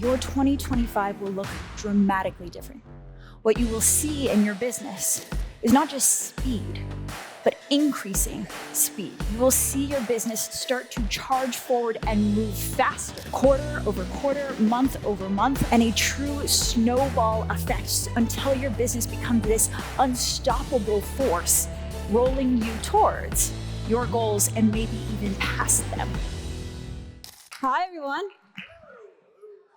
your 2025 will look dramatically different. What you will see in your business is not just speed, but increasing speed. You will see your business start to charge forward and move faster, quarter over quarter, month over month, and a true snowball effect until your business becomes this unstoppable force rolling you towards your goals and maybe even past them. Hi, everyone.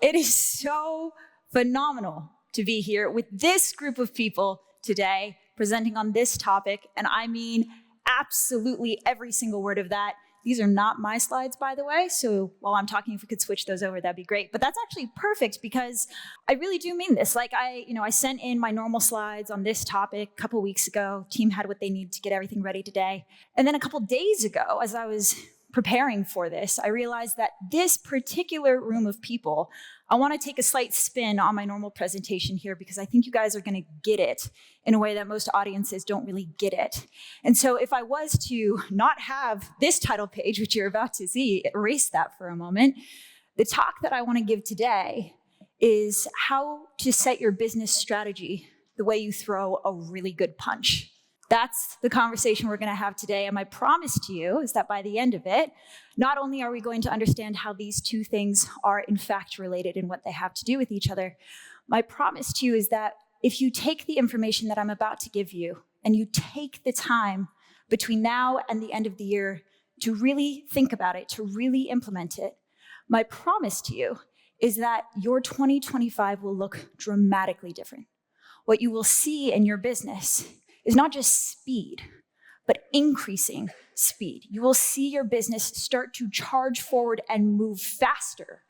It is so phenomenal to be here with this group of people today presenting on this topic, and I mean absolutely every single word of that. These are not my slides, by the way, so while I'm talking, if we could switch those over, that'd be great. But that's actually perfect because I really do mean this. Like I sent in my normal slides on this topic a couple weeks ago. Team had what they needed to get everything ready today. And then a couple days ago, as I was preparing for this, I realized that this particular room of people, I want to take a slight spin on my normal presentation here because I think you guys are going to get it in a way that most audiences don't really get it. And so if I was to not have this title page, which you're about to see, erase that for a moment, the talk that I want to give today is how to set your business strategy the way you throw a really good punch. That's the conversation we're going to have today. And my promise to you is that by the end of it, not only are we going to understand how these two things are in fact related and what they have to do with each other, my promise to you is that if you take the information that I'm about to give you and you take the time between now and the end of the year to really think about it, to really implement it, my promise to you is that your 2025 will look dramatically different. What you will see in your business is not just speed, but increasing speed. You will see your business start to charge forward and move faster,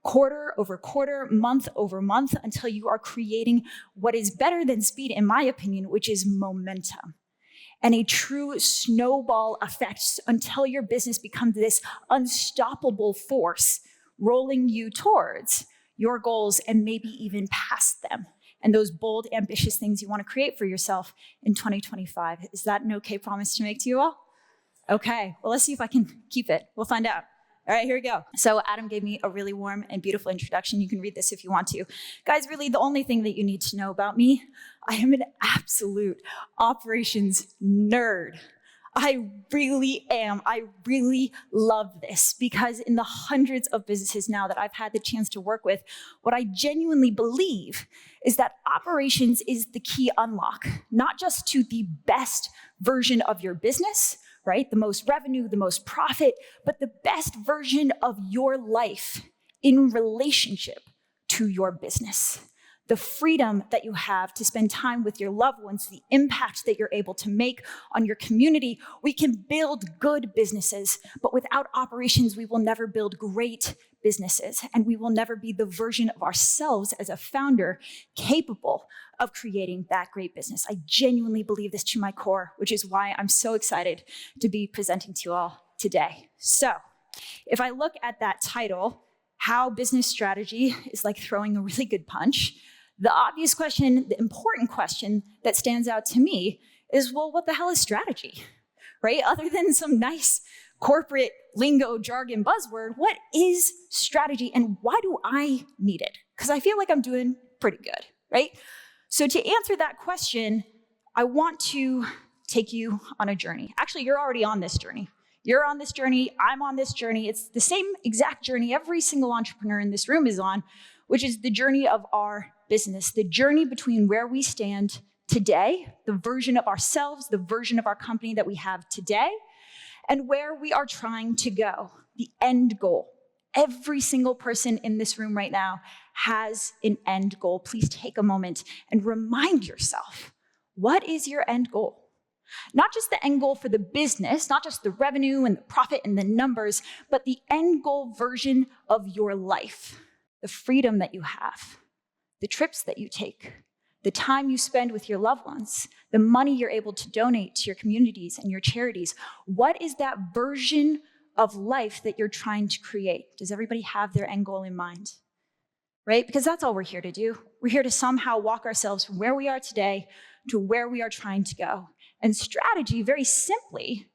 quarter over quarter, month over month, until you are creating what is better than speed, in my opinion, which is momentum. And a true snowball effect until your business becomes this unstoppable force rolling you towards your goals and maybe even past them. And those bold, ambitious things you want to create for yourself in 2025. Is that an okay promise to make to you all? Okay, well, let's see if I can keep it. We'll find out. All right, here we go. So Adam gave me a really warm and beautiful introduction. You can read this if you want to. Guys, really the only thing that you need to know about me, I am an absolute operations nerd. I really am. I really love this because in the hundreds of businesses now that I've had the chance to work with, what I genuinely believe is that operations is the key unlock, not just to the best version of your business, right? The most revenue, the most profit, but the best version of your life in relationship to your business. The freedom that you have to spend time with your loved ones, the impact that you're able to make on your community. We can build good businesses, but without operations, we will never build great businesses, and we will never be the version of ourselves as a founder capable of creating that great business. I genuinely believe this to my core, which is why I'm so excited to be presenting to you all today. So, if I look at that title, How Business Strategy is Like Throwing a Really Good Punch, the obvious question, the important question that stands out to me is, well, what the hell is strategy, right? Other than some nice corporate lingo, jargon, buzzword, what is strategy and why do I need it? Because I feel like I'm doing pretty good, right? So to answer that question, I want to take you on a journey. Actually, you're already on this journey. You're on this journey, I'm on this journey. It's the same exact journey every single entrepreneur in this room is on, which is the journey of our business, the journey between where we stand today, the version of ourselves, the version of our company that we have today, and where we are trying to go, the end goal. Every single person in this room right now has an end goal. Please take a moment and remind yourself, what is your end goal? Not just the end goal for the business, not just the revenue and the profit and the numbers, but the end goal version of your life, the freedom that you have, the trips that you take, the time you spend with your loved ones, the money you're able to donate to your communities and your charities. What is that version of life that you're trying to create? Does everybody have their end goal in mind? Right? Because that's all we're here to do. We're here to somehow walk ourselves from where we are today to where we are trying to go. And strategy, very simply,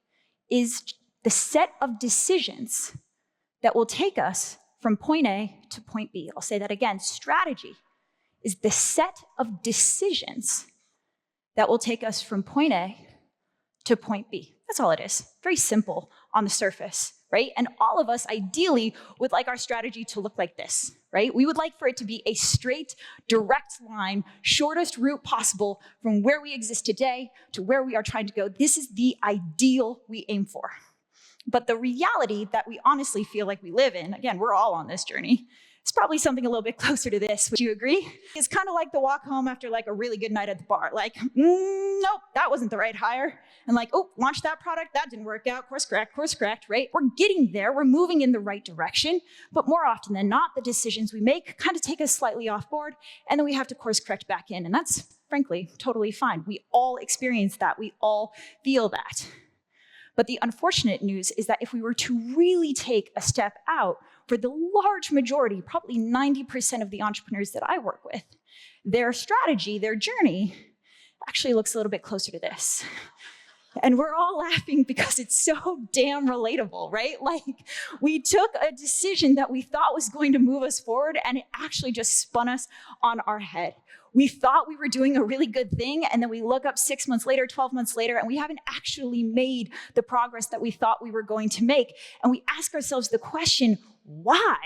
is the set of decisions that will take us from point A to point B. I'll say that again. Strategy is the set of decisions that will take us from point A to point B. That's all it is. Very simple on the surface, right? And all of us ideally would like our strategy to look like this, right? We would like for it to be a straight, direct line, shortest route possible from where we exist today to where we are trying to go. This is the ideal we aim for. But the reality that we honestly feel like we live in, again, we're all on this journey, it's probably something a little bit closer to this. Would you agree? It's kind of like the walk home after like a really good night at the bar. Like, nope, that wasn't the right hire. And like, oh, launched that product, that didn't work out, course correct, right? We're getting there, we're moving in the right direction, but more often than not, the decisions we make kind of take us slightly off board, and then we have to course correct back in. And that's, frankly, totally fine. We all experience that, we all feel that. But the unfortunate news is that if we were to really take a step out, for the large majority, probably 90% of the entrepreneurs that I work with, their strategy, their journey, actually looks a little bit closer to this. And we're all laughing because it's so damn relatable, right? Like, we took a decision that we thought was going to move us forward, and it actually just spun us on our head. We thought we were doing a really good thing, and then we look up 6 months later, 12 months later, and we haven't actually made the progress that we thought we were going to make. And we ask ourselves the question, why?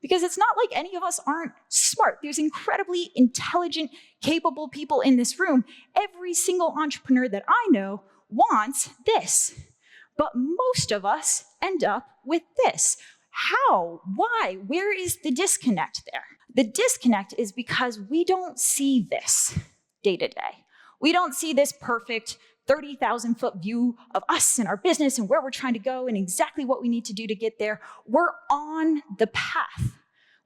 Because it's not like any of us aren't smart. There's incredibly intelligent, capable people in this room. Every single entrepreneur that I know wants this. But most of us end up with this. How? Why? Where is the disconnect there? The disconnect is because we don't see this day to day. We don't see this perfect 30,000-foot view of us and our business and where we're trying to go and exactly what we need to do to get there. We're on the path.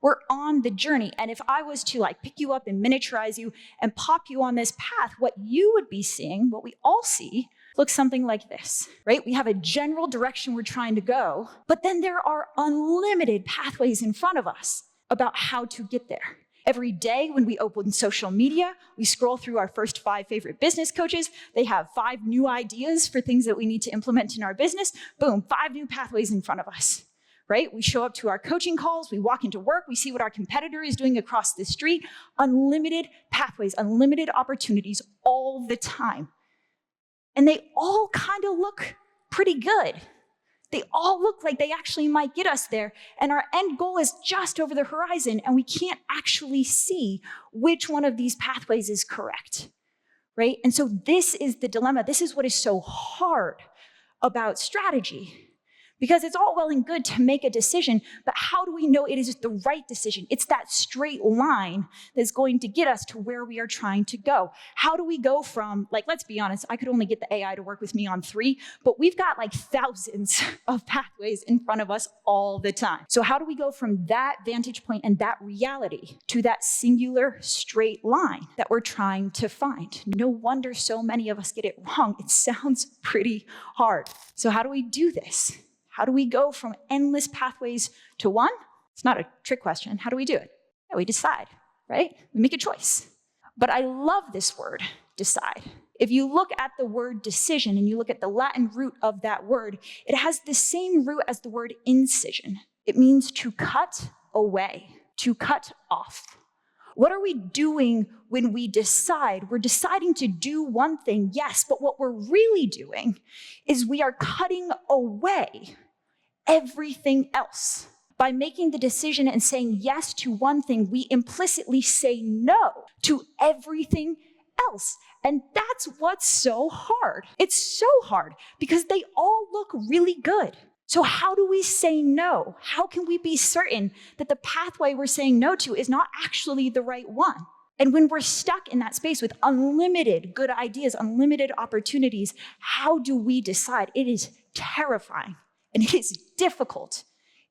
We're on the journey. And if I was to like pick you up and miniaturize you and pop you on this path, what you would be seeing, what we all see, looks something like this, right? We have a general direction we're trying to go, but then there are unlimited pathways in front of us about how to get there. Every day when we open social media, we scroll through our first 5 favorite business coaches. They have 5 new ideas for things that we need to implement in our business. Boom, 5 new pathways in front of us, right? We show up to our coaching calls, we walk into work, we see what our competitor is doing across the street. Unlimited pathways, unlimited opportunities all the time. And they all kind of look pretty good. They all look like they actually might get us there, and our end goal is just over the horizon, and we can't actually see which one of these pathways is correct, right? And so this is the dilemma. This is what is so hard about strategy, because it's all well and good to make a decision, but how do we know it is the right decision? It's that straight line that's going to get us to where we are trying to go. How do we go from, like, let's be honest, I could only get the AI to work with me on 3, but we've got like thousands of pathways in front of us all the time. So how do we go from that vantage point and that reality to that singular straight line that we're trying to find? No wonder so many of us get it wrong. It sounds pretty hard. So how do we do this? How do we go from endless pathways to one? It's not a trick question. How do we do it? Yeah, we decide, right? We make a choice. But I love this word, decide. If you look at the word decision and you look at the Latin root of that word, it has the same root as the word incision. It means to cut away, to cut off. What are we doing when we decide? We're deciding to do one thing, yes, but what we're really doing is we are cutting away everything else. By making the decision and saying yes to one thing, we implicitly say no to everything else. And that's what's so hard. It's so hard because they all look really good. So how do we say no? How can we be certain that the pathway we're saying no to is not actually the right one? And when we're stuck in that space with unlimited good ideas, unlimited opportunities, how do we decide? It is terrifying and it is difficult.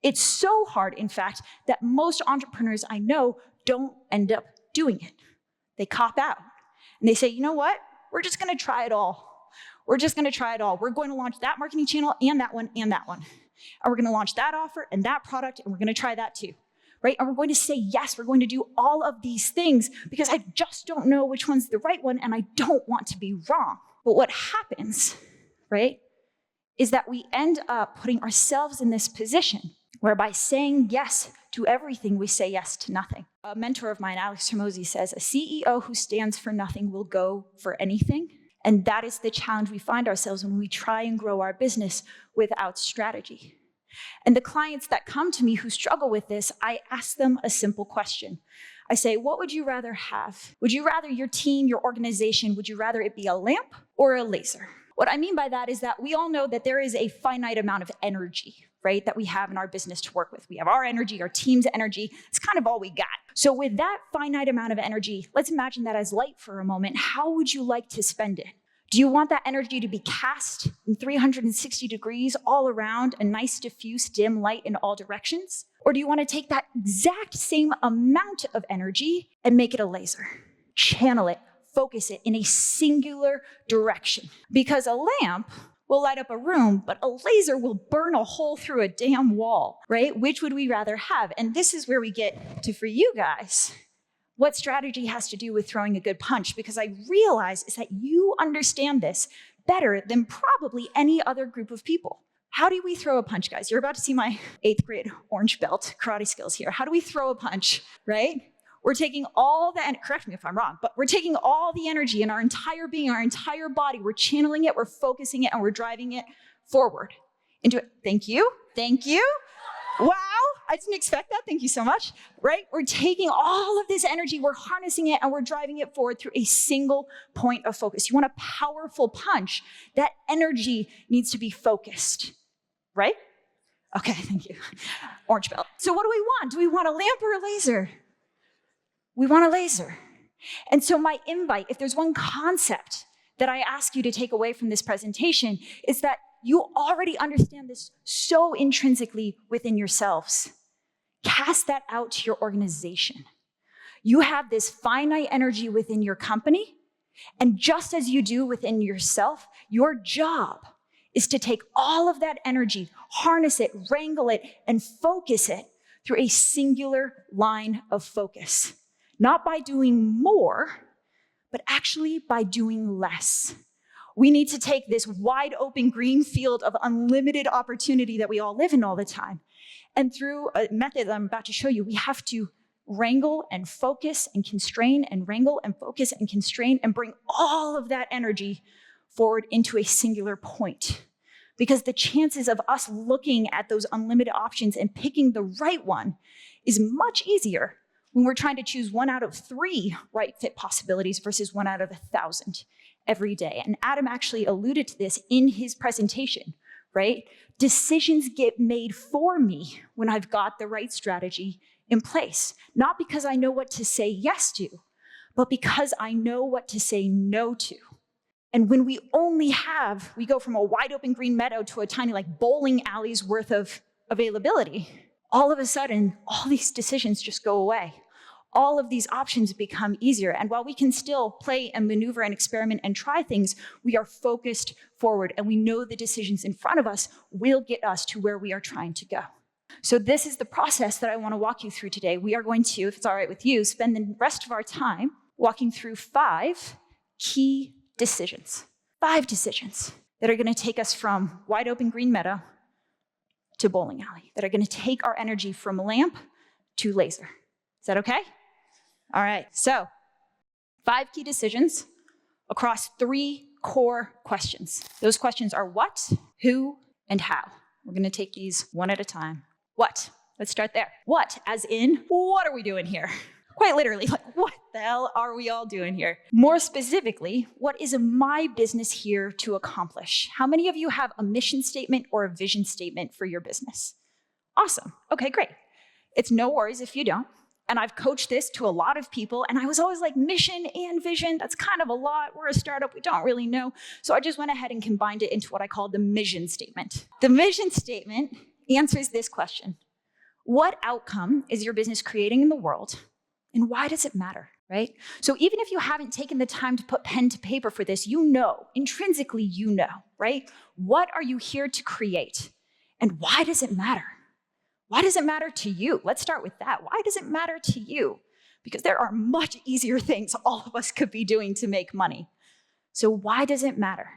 It's so hard, in fact, that most entrepreneurs I know don't end up doing it. They cop out and they say, you know what? We're just gonna try it all. We're just gonna try it all. We're going to launch that marketing channel and that one and that one. And we're gonna launch that offer and that product and we're gonna try that too, right? And we're going to say yes, we're going to do all of these things because I just don't know which one's the right one and I don't want to be wrong. But what happens, right, is that we end up putting ourselves in this position where by saying yes to everything, we say yes to nothing. A mentor of mine, Alex Hormozy, says, a CEO who stands for nothing will go for anything. And that is the challenge we find ourselves when we try and grow our business without strategy. And the clients that come to me who struggle with this, I ask them a simple question. I say, what would you rather have? Would you rather your team, your organization, would you rather it be a lamp or a laser? What I mean by that is that we all know that there is a finite amount of energy, right, that we have in our business to work with. We have our energy, our team's energy. It's kind of all we got. So with that finite amount of energy, let's imagine that as light for a moment. How would you like to spend it? Do you want that energy to be cast in 360 degrees all around, a nice diffuse dim light in all directions? Or do you want to take that exact same amount of energy and make it a laser? Channel it, focus it in a singular direction. Because a lamp will light up a room, but a laser will burn a hole through a damn wall, right? Which would we rather have? And this is where we get to, for you guys, what strategy has to do with throwing a good punch, because I realize is that you understand this better than probably any other group of people. How do we throw a punch, guys? You're about to see my 8th grade orange belt karate skills here. How do we throw a punch, right? We're taking all the, and correct me if I'm wrong, but we're taking all the energy in our entire being, our entire body, we're channeling it, we're focusing it, and we're driving it forward into it. Thank you, thank you. Wow, I didn't expect that, thank you so much, right? We're taking all of this energy, we're harnessing it, and we're driving it forward through a single point of focus. You want a powerful punch, that energy needs to be focused, right? Okay, thank you. Orange belt. So what do we want? Do we want a lamp or a laser? We want a laser. And so my invite, if there's one concept that I ask you to take away from this presentation, is that you already understand this so intrinsically within yourselves. Cast that out to your organization. You have this finite energy within your company, and just as you do within yourself, your job is to take all of that energy, harness it, wrangle it, and focus it through a singular line of focus. Not by doing more, but actually by doing less. We need to take this wide open green field of unlimited opportunity that we all live in all the time. And through a method that I'm about to show you, we have to wrangle and focus and constrain and wrangle and focus and constrain and bring all of that energy forward into a singular point. Because the chances of us looking at those unlimited options and picking the right one is much easier when we're trying to choose 1 out of 3 right fit possibilities versus 1 out of 1,000 every day. And Adam actually alluded to this in his presentation, right? Decisions get made for me when I've got the right strategy in place. Not because I know what to say yes to, but because I know what to say no to. And when we go from a wide open green meadow to a tiny like bowling alley's worth of availability, all of a sudden, all these decisions just go away. All of these options become easier. And while we can still play and maneuver and experiment and try things, we are focused forward and we know the decisions in front of us will get us to where we are trying to go. So this is the process that I want to walk you through today. We are going to, if it's all right with you, spend the rest of our time walking through 5 key decisions. 5 decisions that are going to take us from wide open green meadow to bowling alley, that are going to take our energy from lamp to laser. Is that okay? All right, so 5 key decisions across 3 core questions. Those questions are what, who, and how. We're going to take these one at a time. What? Let's start there. What, as in, what are we doing here? Quite literally, like, what the hell are we all doing here? More specifically, what is my business here to accomplish? How many of you have a mission statement or a vision statement for your business? Awesome. Okay, great. It's no worries if you don't. And I've coached this to a lot of people, and I was always like, mission and vision, that's kind of a lot. We're a startup, we don't really know. So I just went ahead and combined it into what I call the mission statement. The mission statement answers this question. What outcome is your business creating in the world, and why does it matter, right? So even if you haven't taken the time to put pen to paper for this, you know, intrinsically you know, right? What are you here to create, and why does it matter? Why does it matter to you? Let's start with that. Why does it matter to you? Because there are much easier things all of us could be doing to make money. So why does it matter?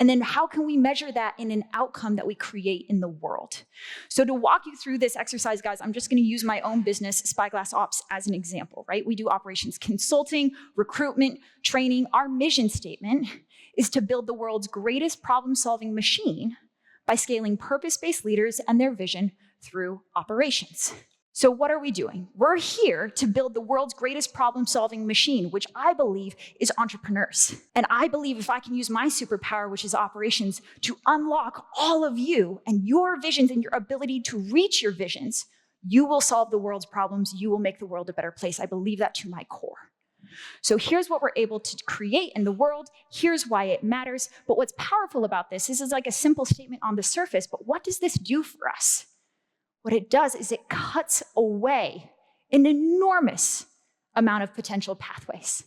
And then how can we measure that in an outcome that we create in the world? So to walk you through this exercise, guys, I'm just gonna use my own business, Spyglass Ops, as an example, right? We do operations consulting, recruitment, training. Our mission statement is to build the world's greatest problem-solving machine by scaling purpose-based leaders and their vision through operations. So what are we doing? We're here to build the world's greatest problem-solving machine, which I believe is entrepreneurs. And I believe if I can use my superpower, which is operations, to unlock all of you and your visions and your ability to reach your visions, you will solve the world's problems. You will make the world a better place. I believe that to my core. So here's what we're able to create in the world. Here's why it matters. But what's powerful about this is like a simple statement on the surface, but what does this do for us? What it does is it cuts away an enormous amount of potential pathways.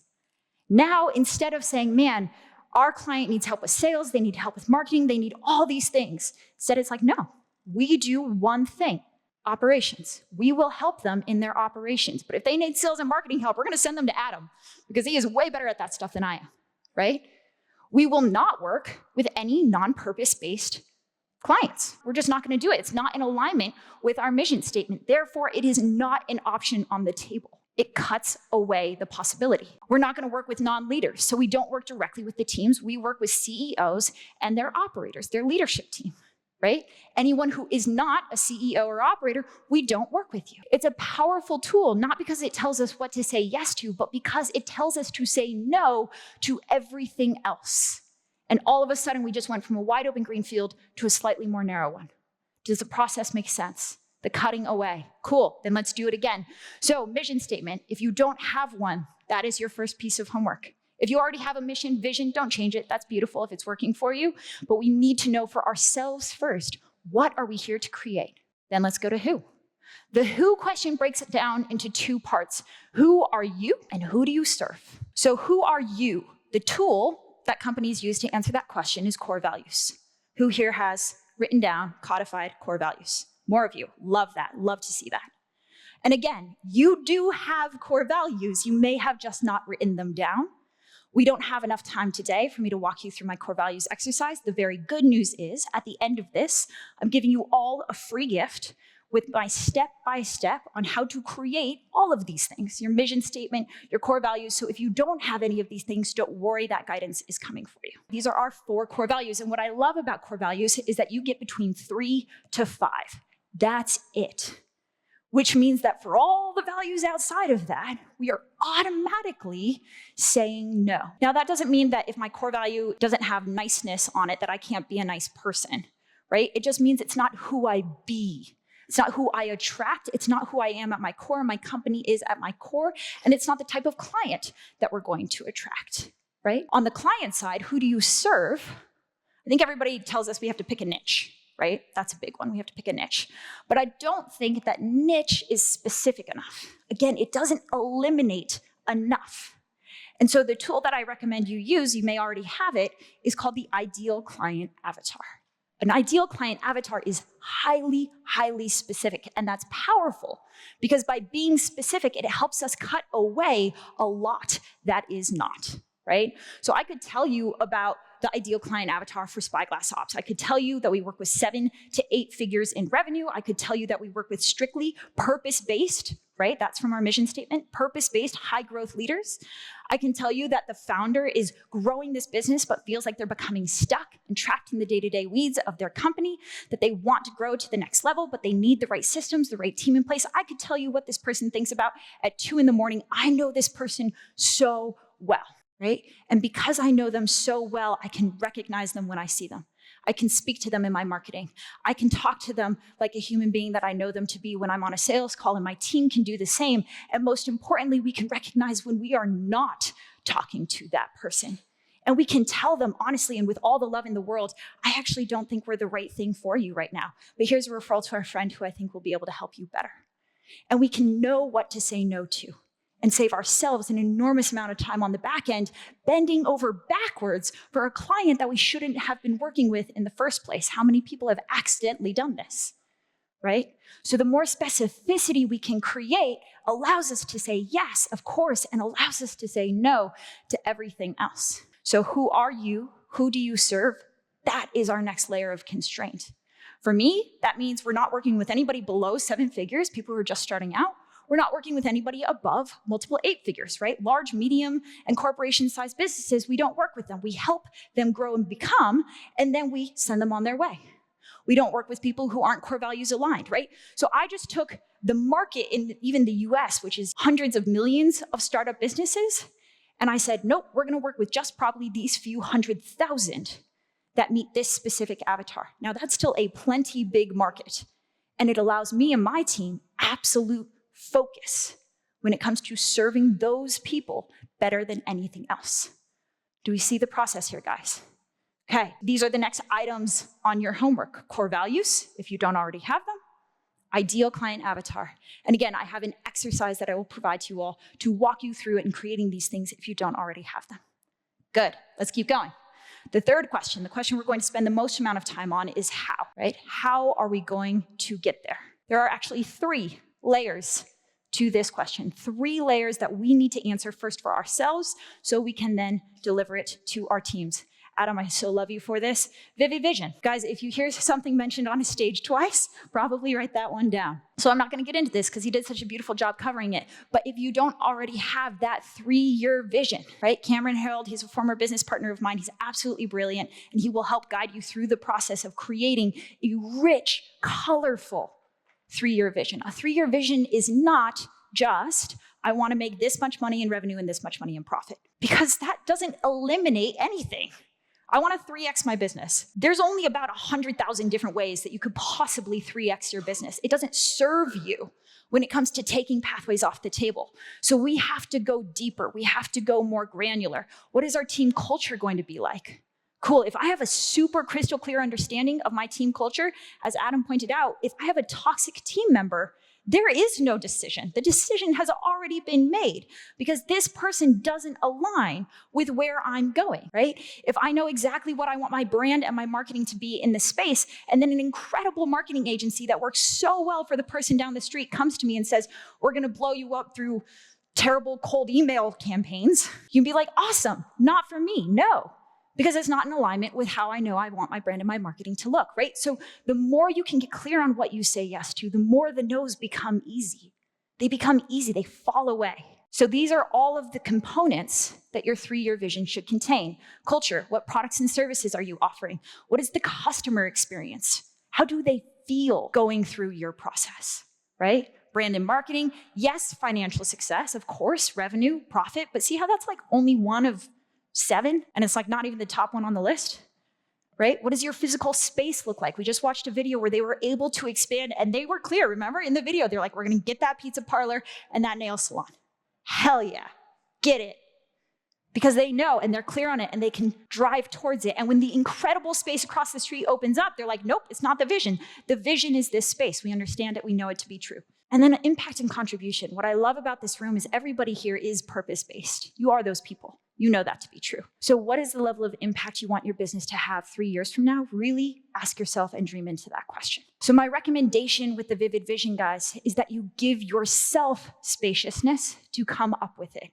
Now, instead of saying, man, our client needs help with sales, they need help with marketing, they need all these things. Instead, it's like, no, we do one thing, operations. We will help them in their operations. But if they need sales and marketing help, we're gonna send them to Adam because he is way better at that stuff than I am, right? We will not work with any non-purpose-based clients. We're just not gonna do it. It's not in alignment with our mission statement. Therefore, it is not an option on the table. It cuts away the possibility. We're not gonna work with non-leaders, so we don't work directly with the teams. We work with CEOs and their operators, their leadership team, right? Anyone who is not a CEO or operator, we don't work with you. It's a powerful tool, not because it tells us what to say yes to, but because it tells us to say no to everything else. And all of a sudden, we just went from a wide open green field to a slightly more narrow one. Does the process make sense? The cutting away. Cool, then let's do it again. So mission statement, if you don't have one, that is your first piece of homework. If you already have a mission, vision, don't change it. That's beautiful if it's working for you. But we need to know for ourselves first, what are we here to create? Then let's go to who. The who question breaks it down into two parts. Who are you and who do you serve? So who are you? The tool that companies use to answer that question is core values. Who here has written down, codified core values? More of you. Love that. Love to see that. And again, you do have core values. You may have just not written them down. We don't have enough time today for me to walk you through my core values exercise. The very good news is, at the end of this, I'm giving you all a free gift with my step-by-step on how to create all of these things, your mission statement, your core values. So if you don't have any of these things, don't worry, that guidance is coming for you. These are our 4 core values. And what I love about core values is that you get between 3 to 5. That's it. Which means that for all the values outside of that, we are automatically saying no. Now, that doesn't mean that if my core value doesn't have niceness on it, that I can't be a nice person, right? It just means it's not who I be. It's not who I attract. It's not who I am at my core. My company is at my core. And it's not the type of client that we're going to attract, right? On the client side, who do you serve? I think everybody tells us we have to pick a niche, right? That's a big one. We have to pick a niche. But I don't think that niche is specific enough. Again, it doesn't eliminate enough. And so the tool that I recommend you use, you may already have it, is called the ideal client avatar. An ideal client avatar is highly, highly specific, and that's powerful because by being specific, it helps us cut away a lot that is not, right? So I could tell you about the ideal client avatar for Spyglass Ops. I could tell you that we work with 7 to 8 figures in revenue. I could tell you that we work with strictly purpose-based, right? That's from our mission statement, purpose-based high growth leaders. I can tell you that the founder is growing this business but feels like they're becoming stuck and trapped in the day-to-day weeds of their company, that they want to grow to the next level, but they need the right systems, the right team in place. I could tell you what this person thinks about at 2 in the morning. I know this person so well. Right? And because I know them so well, I can recognize them when I see them. I can speak to them in my marketing. I can talk to them like a human being that I know them to be when I'm on a sales call, and my team can do the same. And most importantly, we can recognize when we are not talking to that person. And we can tell them honestly and with all the love in the world, I actually don't think we're the right thing for you right now. But here's a referral to our friend who I think will be able to help you better. And we can know what to say no to, and save ourselves an enormous amount of time on the back end, bending over backwards for a client that we shouldn't have been working with in the first place. How many people have accidentally done this, right? So the more specificity we can create allows us to say yes, of course, and allows us to say no to everything else. So who are you? Who do you serve? That is our next layer of constraint. For me, that means we're not working with anybody below 7 figures, people who are just starting out. We're not working with anybody above multiple 8 figures, right? Large, medium, and corporation-sized businesses, we don't work with them. We help them grow and become, and then we send them on their way. We don't work with people who aren't core values aligned, right? So I just took the market in even the US, which is hundreds of millions of startup businesses, and I said, nope, we're gonna work with just probably these few 100,000 that meet this specific avatar. Now that's still a plenty big market, and it allows me and my team absolute focus when it comes to serving those people better than anything else. Do we see the process here, guys? Okay, these are the next items on your homework. Core values, if you don't already have them. Ideal client avatar. And again, I have an exercise that I will provide to you all to walk you through it in creating these things if you don't already have them. Good, let's keep going. The third question, the question we're going to spend the most amount of time on is how, right? How are we going to get there? There are actually 3 layers to this question. 3 layers that we need to answer first for ourselves so we can then deliver it to our teams. Adam, I so love you for this. Vivid vision. Guys, if you hear something mentioned on a stage twice, probably write that one down. So I'm not gonna get into this because he did such a beautiful job covering it. But if you don't already have that 3-year vision, right? Cameron Harold, he's a former business partner of mine. He's absolutely brilliant, and he will help guide you through the process of creating a rich, colorful 3-year vision. A 3-year vision is not just, I wanna make this much money in revenue and this much money in profit, because that doesn't eliminate anything. I want to 3x my business. There's only about 100,000 different ways that you could possibly 3x your business. It doesn't serve you when it comes to taking pathways off the table. So we have to go deeper. We have to go more granular. What is our team culture going to be like? Cool, if I have a super crystal clear understanding of my team culture, as Adam pointed out, if I have a toxic team member, there is no decision. The decision has already been made because this person doesn't align with where I'm going, right? If I know exactly what I want my brand and my marketing to be in this space, and then an incredible marketing agency that works so well for the person down the street comes to me and says, we're gonna blow you up through terrible cold email campaigns, you'd be like, awesome, not for me, no. Because it's not in alignment with how I know I want my brand and my marketing to look, right? So the more you can get clear on what you say yes to, the more the no's become easy. They become easy, they fall away. So these are all of the components that your 3-year vision should contain. Culture, what products and services are you offering? What is the customer experience? How do they feel going through your process, right? Brand and marketing, yes, financial success, of course, revenue, profit, but see how that's like only one of 7, and it's like not even the top one on the list, right? What does your physical space look like? We just watched a video where they were able to expand, and they were clear, remember? In the video, they're like, we're gonna get that pizza parlor and that nail salon. Hell yeah, get it. Because they know, and they're clear on it, and they can drive towards it. And when the incredible space across the street opens up, they're like, nope, it's not the vision. The vision is this space. We understand it, we know it to be true. And then impact and contribution. What I love about this room is everybody here is purpose-based. You are those people. You know that to be true. So what is the level of impact you want your business to have 3 years from now? Really ask yourself and dream into that question. So my recommendation with the Vivid Vision, guys, is that you give yourself spaciousness to come up with it.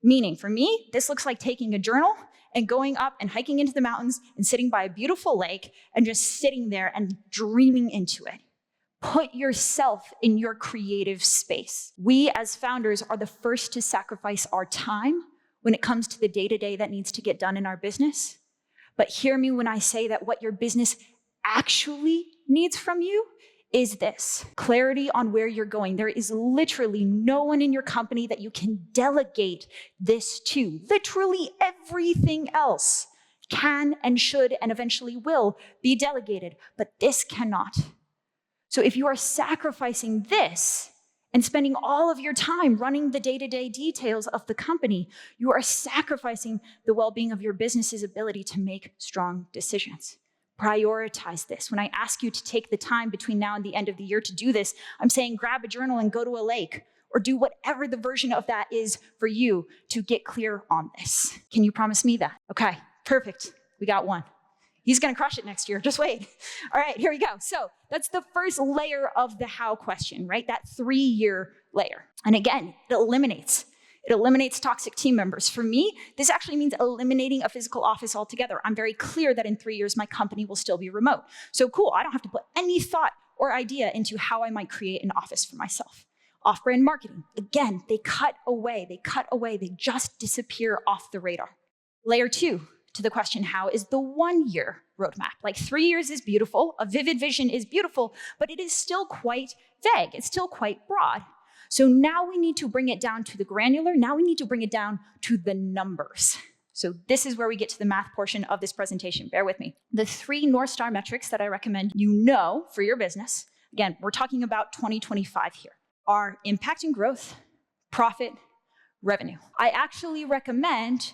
Meaning, for me, this looks like taking a journal and going up and hiking into the mountains and sitting by a beautiful lake and just sitting there and dreaming into it. Put yourself in your creative space. We as founders are the first to sacrifice our time when it comes to the day-to-day that needs to get done in our business. But hear me when I say that what your business actually needs from you is this: clarity on where you're going. There is literally no one in your company that you can delegate this to. Literally everything else can and should and eventually will be delegated, but this cannot. So if you are sacrificing this and spending all of your time running the day-to-day details of the company, you are sacrificing the well-being of your business's ability to make strong decisions. Prioritize this. When I ask you to take the time between now and the end of the year to do this, I'm saying grab a journal and go to a lake, or do whatever the version of that is for you to get clear on this. Can you promise me that? Okay, perfect. We got one. He's gonna crush it next year, just wait. All right, here we go. So that's the first layer of the how question, right? That 3-year layer. And again, it It eliminates toxic team members. For me, this actually means eliminating a physical office altogether. I'm very clear that in 3 years, my company will still be remote. So cool, I don't have to put any thought or idea into how I might create an office for myself. Off-brand marketing, again, they cut away, they just disappear off the radar. Layer 2 to the question, how is the 1 year roadmap? Like 3 years is beautiful, a vivid vision is beautiful, but it is still quite vague, it's still quite broad. So now we need to bring it down to the granular, now we need to bring it down to the numbers. So this is where we get to the math portion of this presentation, bear with me. The 3 North Star metrics that I recommend you know for your business, again, we're talking about 2025 here, are impact and growth, profit, revenue. I actually recommend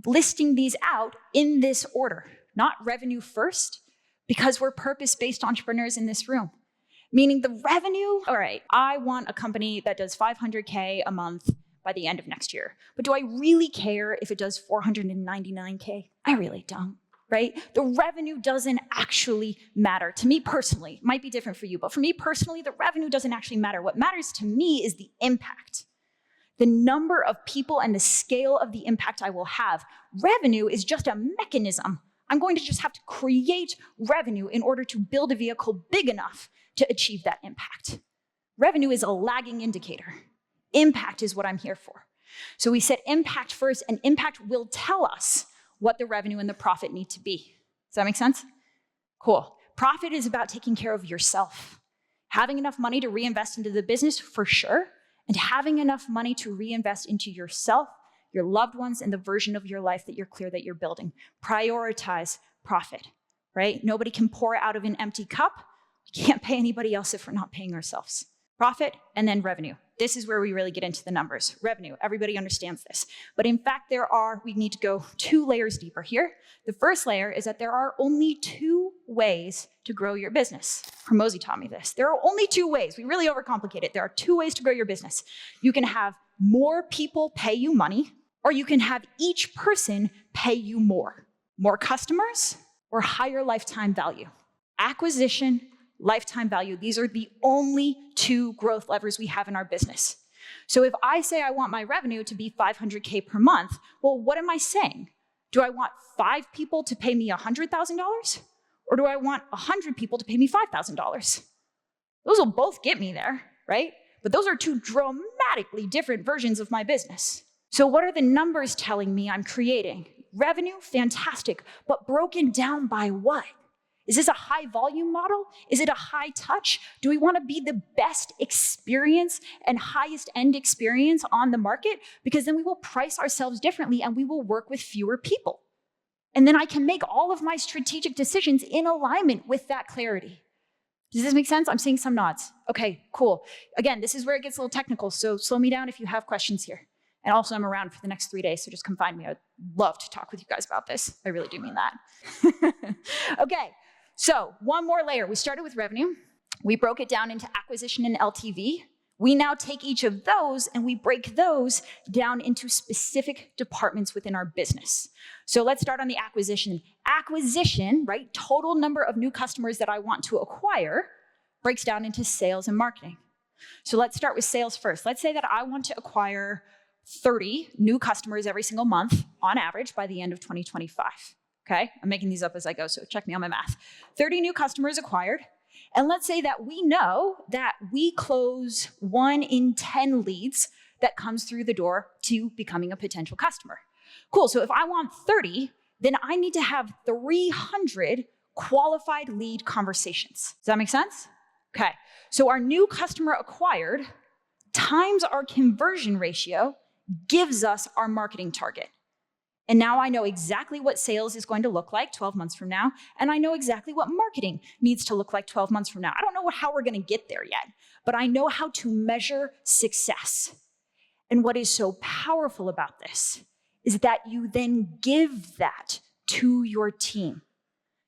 listing these out in this order, not revenue first, because we're purpose-based entrepreneurs in this room. Meaning the revenue, all right, I want a company that does 500K a month by the end of next year. But do I really care if it does 499K? I really don't, right? The revenue doesn't actually matter. To me personally, it might be different for you, but for me personally, the revenue doesn't actually matter. What matters to me is the impact. The number of people and the scale of the impact I will have. Revenue is just a mechanism. I'm going to just have to create revenue in order to build a vehicle big enough to achieve that impact. Revenue is a lagging indicator. Impact is what I'm here for. So we set impact first, and impact will tell us what the revenue and the profit need to be. Does that make sense? Cool. Profit is about taking care of yourself. Having enough money to reinvest into the business, for sure, and having enough money to reinvest into yourself, your loved ones, and the version of your life that you're clear that you're building. Prioritize profit, right? Nobody can pour out of an empty cup. We can't pay anybody else if we're not paying ourselves. Profit and then revenue. This is where we really get into the numbers. Revenue, everybody understands this. But in fact, we need to go 2 layers deeper here. The first layer is that there are only 2 ways to grow your business. Hormozi taught me this. There are only 2 ways. We really overcomplicate it. There are 2 ways to grow your business. You can have more people pay you money, or you can have each person pay you more. More customers or higher lifetime value. Acquisition, lifetime value. These are the only 2 growth levers we have in our business. So if I say I want my revenue to be 500K per month, well, what am I saying? Do I want 5 people to pay me $100,000? Or do I want 100 people to pay me $5,000? Those will both get me there, right? But those are 2 dramatically different versions of my business. So what are the numbers telling me I'm creating? Revenue, fantastic, but broken down by what? Is this a high volume model? Is it a high touch? Do we want to be the best experience and highest end experience on the market? Because then we will price ourselves differently and we will work with fewer people. And then I can make all of my strategic decisions in alignment with that clarity. Does this make sense? I'm seeing some nods. Okay, cool. Again, this is where it gets a little technical, so slow me down if you have questions here. And also, I'm around for the next 3 days, so just come find me. I'd love to talk with you guys about this. I really do mean that. Okay. So 1 more layer. We started with revenue. We broke it down into acquisition and LTV. We now take each of those and we break those down into specific departments within our business. So let's start on the acquisition. Acquisition, right? Total number of new customers that I want to acquire breaks down into sales and marketing. So let's start with sales first. Let's say that I want to acquire 30 new customers every single month on average by the end of 2025. Okay, I'm making these up as I go, so check me on my math. 30 new customers acquired, and let's say that we know that we close 1 in 10 leads that comes through the door to becoming a potential customer. Cool, so if I want 30, then I need to have 300 qualified lead conversations. Does that make sense? Okay, so our new customer acquired times our conversion ratio gives us our marketing target. And now I know exactly what sales is going to look like 12 months from now, and I know exactly what marketing needs to look like 12 months from now. I don't know how we're gonna get there yet, but I know how to measure success. And what is so powerful about this is that you then give that to your team.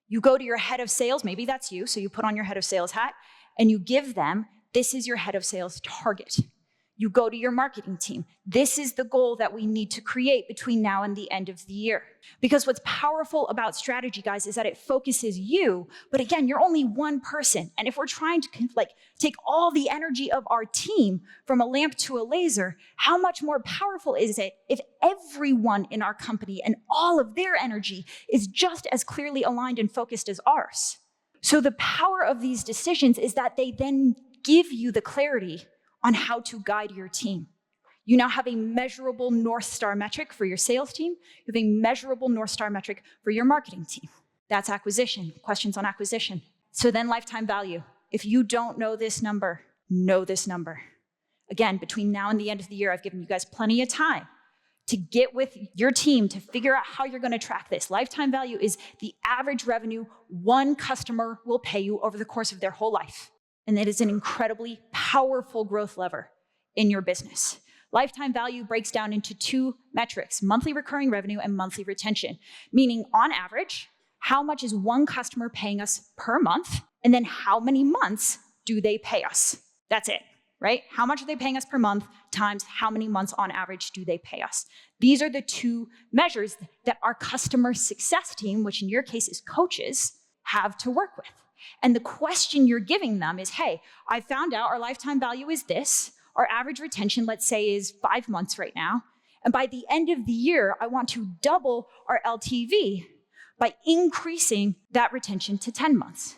You go to your head of sales, maybe that's you, so you put on your head of sales hat, and you give them, this is your head of sales target. You go to your marketing team. This is the goal that we need to create between now and the end of the year. Because what's powerful about strategy, guys, is that it focuses you, but again, you're only one person. And if we're trying to take all the energy of our team from a lamp to a laser, how much more powerful is it if everyone in our company and all of their energy is just as clearly aligned and focused as ours? So the power of these decisions is that they then give you the clarity on how to guide your team. You now have a measurable North Star metric for your sales team. You have a measurable North Star metric for your marketing team. That's acquisition, questions on acquisition. So then lifetime value. If you don't know this number, know this number. Again, between now and the end of the year, I've given you guys plenty of time to get with your team to figure out how you're gonna track this. Lifetime value is the average revenue one customer will pay you over the course of their whole life. And it is an incredibly powerful growth lever in your business. Lifetime value breaks down into two metrics, monthly recurring revenue and monthly retention, meaning on average, how much is one customer paying us per month? And then how many months do they pay us? That's it, right? How much are they paying us per month times how many months on average do they pay us? These are the two measures that our customer success team, which in your case is coaches, have to work with. And the question you're giving them is, hey, I found out our lifetime value is this. Our average retention, let's say, is 5 months right now. And by the end of the year, I want to double our LTV by increasing that retention to 10 months.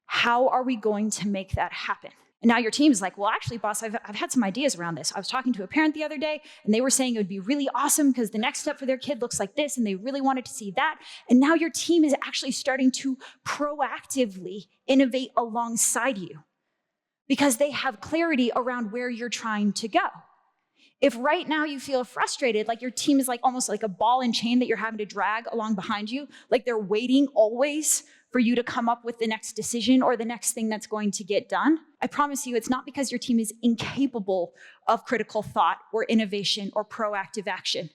How are we going to make that happen? And now your team is like, well, actually, boss, I've had some ideas around this. I was talking to a parent the other day, and they were saying it would be really awesome because the next step for their kid looks like this, and they really wanted to see that. And now your team is actually starting to proactively innovate alongside you because they have clarity around where you're trying to go. If right now you feel frustrated, like your team is like almost like a ball and chain that you're having to drag along behind you, like they're waiting always for you to come up with the next decision or the next thing that's going to get done, I promise you it's not because your team is incapable of critical thought or innovation or proactive action.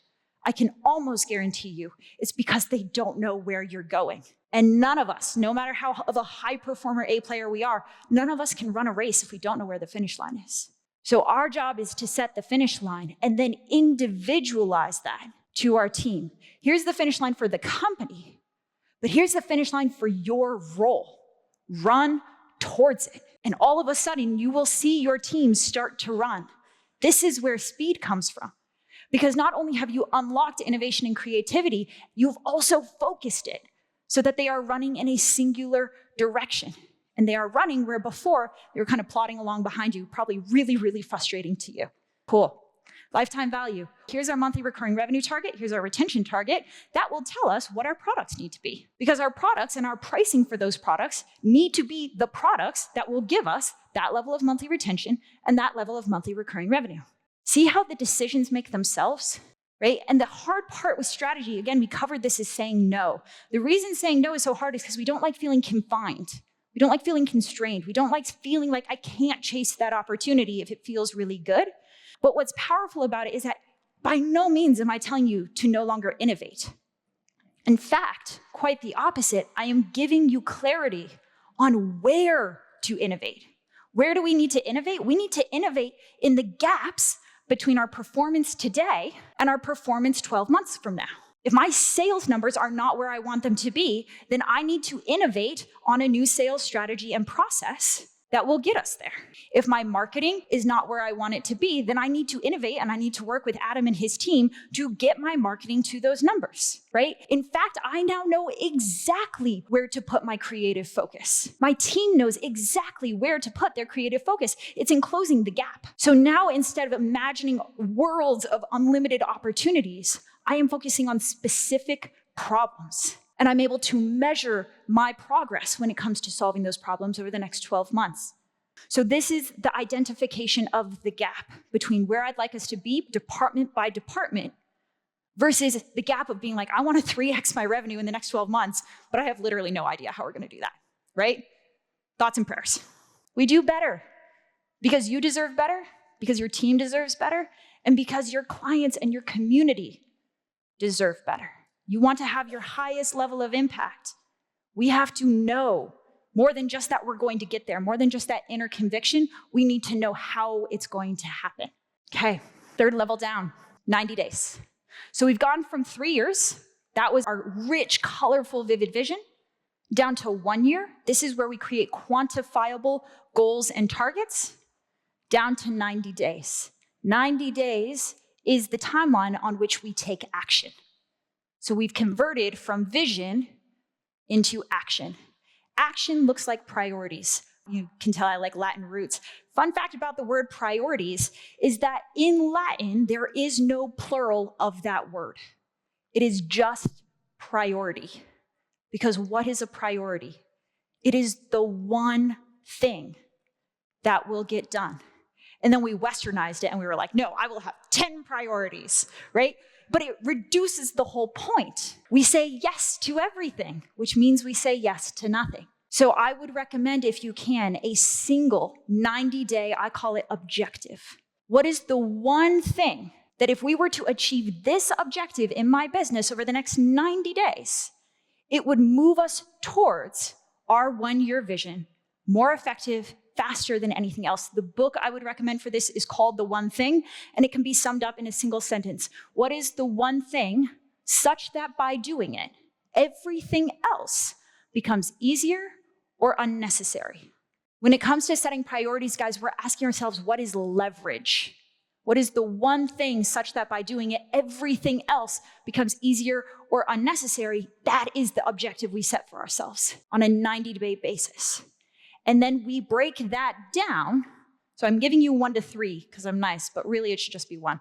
I can almost guarantee you it's because they don't know where you're going. And none of us, no matter how of a high performer A player we are, none of us can run a race if we don't know where the finish line is. So our job is to set the finish line and then individualize that to our team. Here's the finish line for the company. But here's the finish line for your role. Run towards it. And all of a sudden, you will see your team start to run. This is where speed comes from. Because not only have you unlocked innovation and creativity, you've also focused it so that they are running in a singular direction. And they are running where before they were kind of plodding along behind you, probably really, really frustrating to you. Cool. Lifetime value. Here's our monthly recurring revenue target. Here's our retention target. That will tell us what our products need to be. Because our products and our pricing for those products need to be the products that will give us that level of monthly retention and that level of monthly recurring revenue. See how the decisions make themselves, right? And the hard part with strategy, again, we covered this, is saying no. The reason saying no is so hard is because we don't like feeling confined. We don't like feeling constrained. We don't like feeling like I can't chase that opportunity if it feels really good. But what's powerful about it is that by no means am I telling you to no longer innovate. In fact, quite the opposite, I am giving you clarity on where to innovate. Where do we need to innovate? We need to innovate in the gaps between our performance today and our performance 12 months from now. If my sales numbers are not where I want them to be, then I need to innovate on a new sales strategy and process that will get us there. If my marketing is not where I want it to be, then I need to innovate and I need to work with Adam and his team to get my marketing to those numbers, right? In fact, I now know exactly where to put my creative focus. My team knows exactly where to put their creative focus. It's in closing the gap. So now instead of imagining worlds of unlimited opportunities, I am focusing on specific problems. And I'm able to measure my progress when it comes to solving those problems over the next 12 months. So this is the identification of the gap between where I'd like us to be department by department versus the gap of being like, I want to 3x my revenue in the next 12 months, but I have literally no idea how we're going to do that, right? Thoughts and prayers. We do better because you deserve better, because your team deserves better, and because your clients and your community deserve better. You want to have your highest level of impact. We have to know more than just that we're going to get there, more than just that inner conviction. We need to know how it's going to happen. Okay, third level down, 90 days. So we've gone from 3 years, that was our rich, colorful, vivid vision, down to 1 year. This is where we create quantifiable goals and targets, down to 90 days. 90 days is the timeline on which we take action. So we've converted from vision into action. Action looks like priorities. You can tell I like Latin roots. Fun fact about the word priorities is that in Latin, there is no plural of that word. It is just priority. Because what is a priority? It is the one thing that will get done. And then we westernized it and we were like, no, I will have 10 priorities, right? But it reduces the whole point. We say yes to everything, which means we say yes to nothing. So I would recommend, if you can, a single 90-day, I call it objective. What is the one thing that if we were to achieve this objective in my business over the next 90 days, it would move us towards our 1-year vision, more effective, faster than anything else. The book I would recommend for this is called The One Thing, and it can be summed up in a single sentence. What is the one thing such that by doing it, everything else becomes easier or unnecessary? When it comes to setting priorities, guys, we're asking ourselves, what is leverage? What is the one thing such that by doing it, everything else becomes easier or unnecessary? That is the objective we set for ourselves on a 90-day basis. And then we break that down. So I'm giving you 1 to 3 because I'm nice, but really it should just be 1.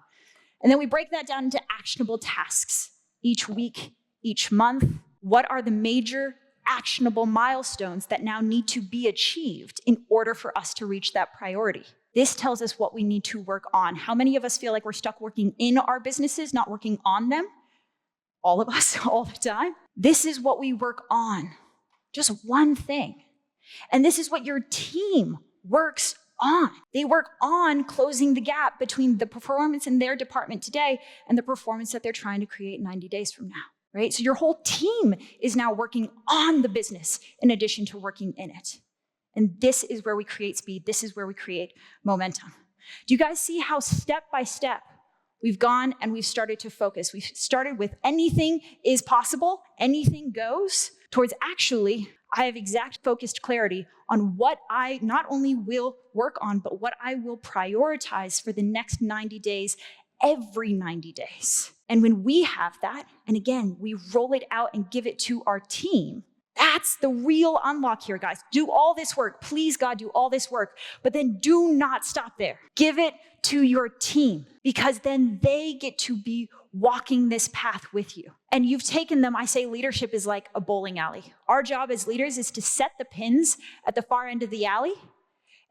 And then we break that down into actionable tasks each week, each month. What are the major actionable milestones that now need to be achieved in order for us to reach that priority? This tells us what we need to work on. How many of us feel like we're stuck working in our businesses, not working on them? All of us, all the time. This is what we work on. Just one thing. And this is what your team works on. They work on closing the gap between the performance in their department today and the performance that they're trying to create 90 days from now, right? So your whole team is now working on the business in addition to working in it. And this is where we create speed. This is where we create momentum. Do you guys see how step by step we've gone and we've started to focus? We've started with anything is possible, anything goes, towards actually, I have exact focused clarity on what I not only will work on, but what I will prioritize for the next 90 days, every 90 days. And when we have that, and again, we roll it out and give it to our team, that's the real unlock here, guys. Do all this work. Please, God, do all this work. But then do not stop there. Give it to your team, because then they get to be walking this path with you. And you've taken them, I say leadership is like a bowling alley. Our job as leaders is to set the pins at the far end of the alley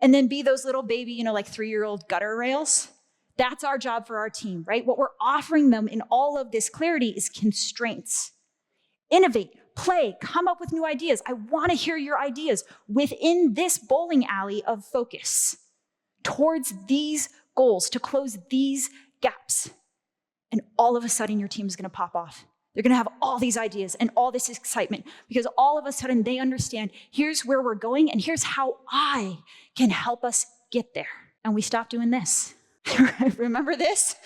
and then be those little baby, like 3-year-old gutter rails. That's our job for our team, right? What we're offering them in all of this clarity is constraints. Innovate, play, come up with new ideas. I want to hear your ideas within this bowling alley of focus towards these goals, to close these gaps. And all of a sudden, your team is going to pop off. They're going to have all these ideas and all this excitement because all of a sudden they understand, here's where we're going and here's how I can help us get there. And we stop doing this. Remember this?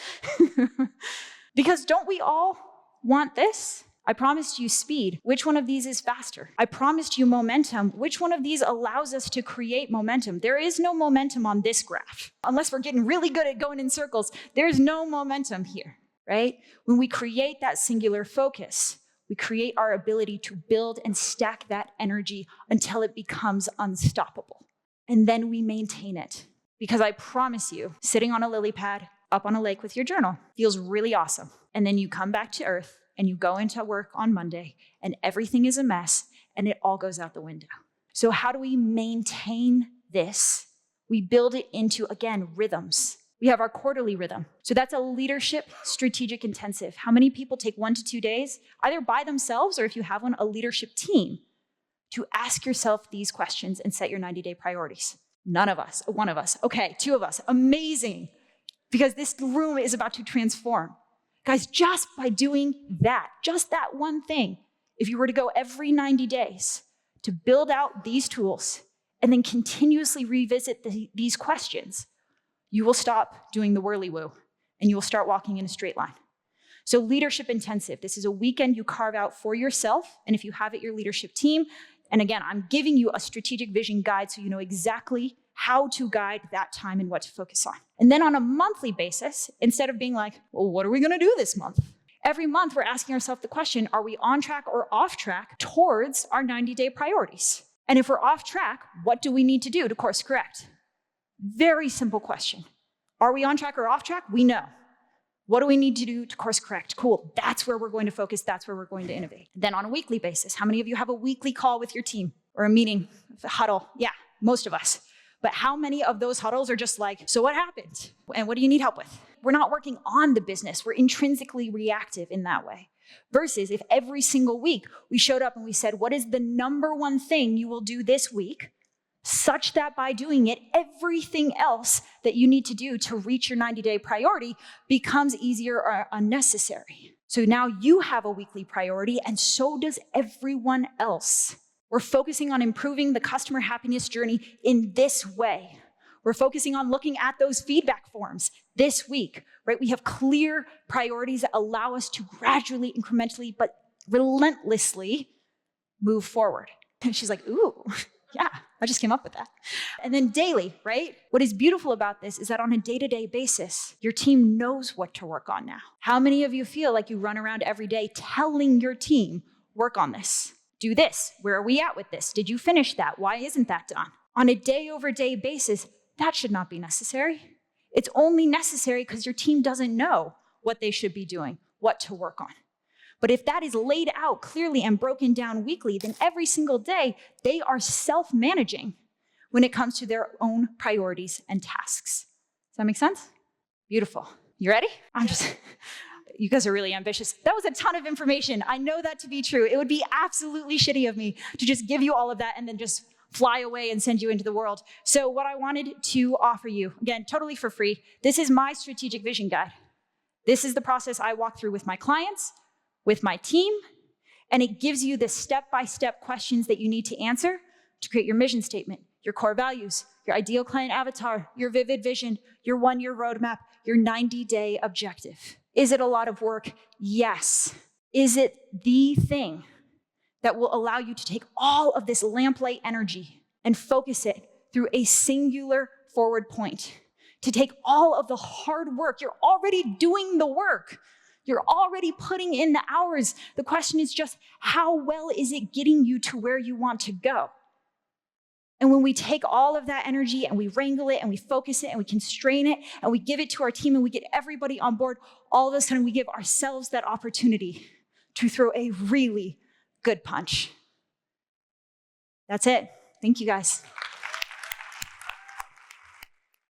Because don't we all want this? I promised you speed. Which one of these is faster? I promised you momentum. Which one of these allows us to create momentum? There is no momentum on this graph. Unless we're getting really good at going in circles, there's no momentum here, right? When we create that singular focus, we create our ability to build and stack that energy until it becomes unstoppable. And then we maintain it. Because I promise you, sitting on a lily pad up on a lake with your journal feels really awesome. And then you come back to earth and you go into work on Monday and everything is a mess and it all goes out the window. So how do we maintain this? We build it into, again, rhythms. We have our quarterly rhythm. So that's a leadership strategic intensive. How many people take 1 to 2 days, either by themselves or if you have a leadership team, to ask yourself these questions and set your 90-day priorities? None of us, 1 of us. Okay, 2 of us, amazing. Because this room is about to transform. Guys, just by doing that, just that one thing, if you were to go every 90 days to build out these tools and then continuously revisit these questions, you will stop doing the whirly-woo and you will start walking in a straight line. So leadership intensive, this is a weekend you carve out for yourself, and if you have it, your leadership team. And again, I'm giving you a strategic vision guide so you know exactly how to guide that time and what to focus on. And then on a monthly basis, instead of being like, well, what are we gonna do this month? Every month we're asking ourselves the question, are we on track or off track towards our 90-day priorities? And if we're off track, what do we need to do to course correct? Very simple question. Are we on track or off track? We know. What do we need to do to course correct? Cool, that's where we're going to focus, that's where we're going to innovate. Then on a weekly basis, how many of you have a weekly call with your team or a meeting, a huddle? Yeah, most of us. But how many of those huddles are just like, so what happened? And what do you need help with? We're not working on the business, we're intrinsically reactive in that way. Versus if every single week we showed up and we said, what is the number one thing you will do this week, such that by doing it, everything else that you need to do to reach your 90-day priority becomes easier or unnecessary. So now you have a weekly priority, and so does everyone else. We're focusing on improving the customer happiness journey in this way. We're focusing on looking at those feedback forms this week, right? We have clear priorities that allow us to gradually, incrementally, but relentlessly move forward. And she's like, ooh. Yeah, I just came up with that. And then daily, right? What is beautiful about this is that on a day-to-day basis, your team knows what to work on now. How many of you feel like you run around every day telling your team, work on this, do this, where are we at with this? Did you finish that? Why isn't that done? On a day-over-day basis, that should not be necessary. It's only necessary because your team doesn't know what they should be doing, what to work on. But if that is laid out clearly and broken down weekly, then every single day, they are self-managing when it comes to their own priorities and tasks. Does that make sense? Beautiful. You ready? You guys are really ambitious. That was a ton of information. I know that to be true. It would be absolutely shitty of me to just give you all of that and then just fly away and send you into the world. So what I wanted to offer you, again, totally for free, this is my strategic vision guide. This is the process I walk through with my clients, with my team, and it gives you the step-by-step questions that you need to answer to create your mission statement, your core values, your ideal client avatar, your vivid vision, your one-year roadmap, your 90-day objective. Is it a lot of work? Yes. Is it the thing that will allow you to take all of this lamplight energy and focus it through a singular forward point? To take all of the hard work, you're already doing the work. You're already putting in the hours. The question is just, how well is it getting you to where you want to go? And when we take all of that energy and we wrangle it and we focus it and we constrain it and we give it to our team and we get everybody on board, all of a sudden we give ourselves that opportunity to throw a really good punch. That's it. Thank you, guys.